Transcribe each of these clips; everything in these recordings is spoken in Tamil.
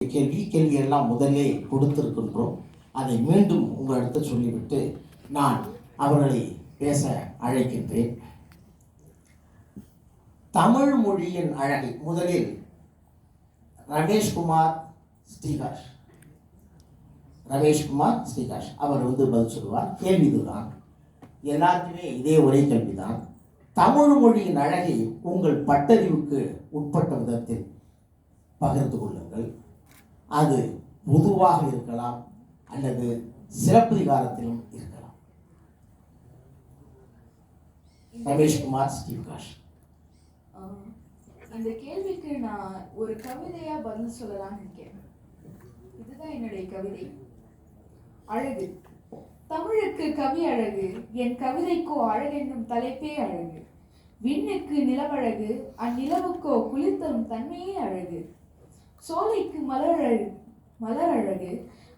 கேள்வியெல்லாம் முதலே கொடுத்திருக்கின்றோம். அதை மீண்டும் உங்களிடத்தில் சொல்லிவிட்டு நான் அவர்களை பேச அழைக்கின்றேன். தமிழ் மொழியின் அழகை முதலில் ரமேஷ்குமார் ஸ்ரீகாஷ் அவர் பதில் சொல்லுவார். கேள்விதுதான், எல்லாருக்குமே இதே ஒரே கேள்விதான். தமிழ் மொழியின் அழகை உங்கள் பட்டறிவுக்கு உட்பட்ட விதத்தில் பகிர்ந்து கொள்ளுங்கள். அது பொதுவாக இருக்கலாம் அல்லது சிறப்பதிகாரத்திலும் இருக்கலாம். ரமேஷ்குமார் ஸ்ரீகாஷ். இந்த கேள்விக்கு நான் ஒரு கவிதையா பதில் சொல்லலாம்னு இருக்கேன். இதுதான் என்னுடைய கவிதை. அழகு. தமிழுக்கு கவி அழகு, என் கவிதைக்கோ அழகென்னும் தலைப்பே அழகு. விண்ணுக்கு நிலவழகு, அந்நிலவுக்கோ குளிர்த்தரும் தன்மையே அழகு. சோலைக்கு மலர் அழகு,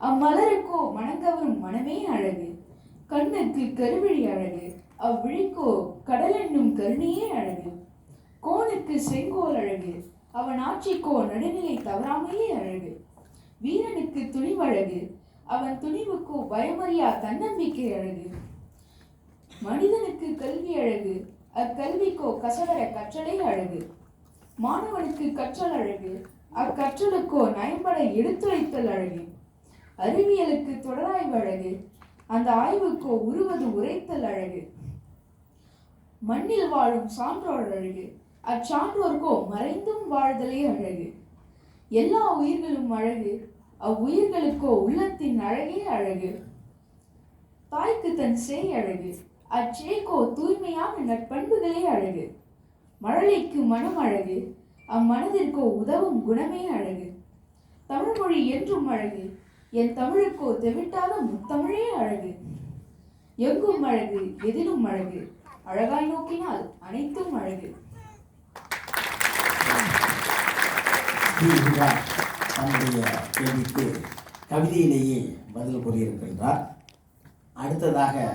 அம்மலருக்கோ மனங்கவரும் மனமே அழகு. கண்ணுக்கு கருவிழி அழகு, அவ்விழிக்கோ கடல் என்னும் கருணையே அழகு. கோனுக்கு செங்கோல் அழகு, அவன் ஆட்சிக்கோ நடுநிலை தவறாமையே அழகு. வீரனுக்கு துணிவழகு, அவன் துணிவுக்கோ பயமறியா தன்னம்பிக்கை அழகு. மனிதனுக்கு கல்வி அழகு, அக்கல்விக்கோ கசடர கற்றலே அழகு. மாணவனுக்கு கற்றல் அழகு, அக்கற்றலுக்கோ நயம்பட எடுத்துரைத்தல் அழகு. அறிவியலுக்கு தொடராய்வு அழகு, அந்த ஆய்வுக்கோ உருவது உரைத்தல் அழகு. மண்ணில் வாழும் சான்றோர் அழகு, அச்சான்றோர்க்கோ மறைந்தும் வாழ்தலே அழகு. எல்லா உயிர்களும் அழகு, அவ்வுயிர்களுக்கோ உள்ளத்தின் அழகே அழகு. தாய்க்கு தன் சேய் அழகு, அச்சேக்கோ தூய்மையான நற்பண்புகளே அழகு. மழலைக்கு மனம் அழகு, அம்மனதிற்கோ உதவும் குணமே அழகு. தமிழ்மொழி என்றும் அழகு, என் தமிழுக்கோ தெவிட்டாத முத்தமிழே அழகு. எங்கும் அழகு, எதிலும் அழகு, அழகாய் நோக்கினால் அனைத்தும் அழகு. தன்னுடைய கேள்விக்கு கவிதையிலேயே பதில் கூறியிருக்கின்றார். அடுத்ததாக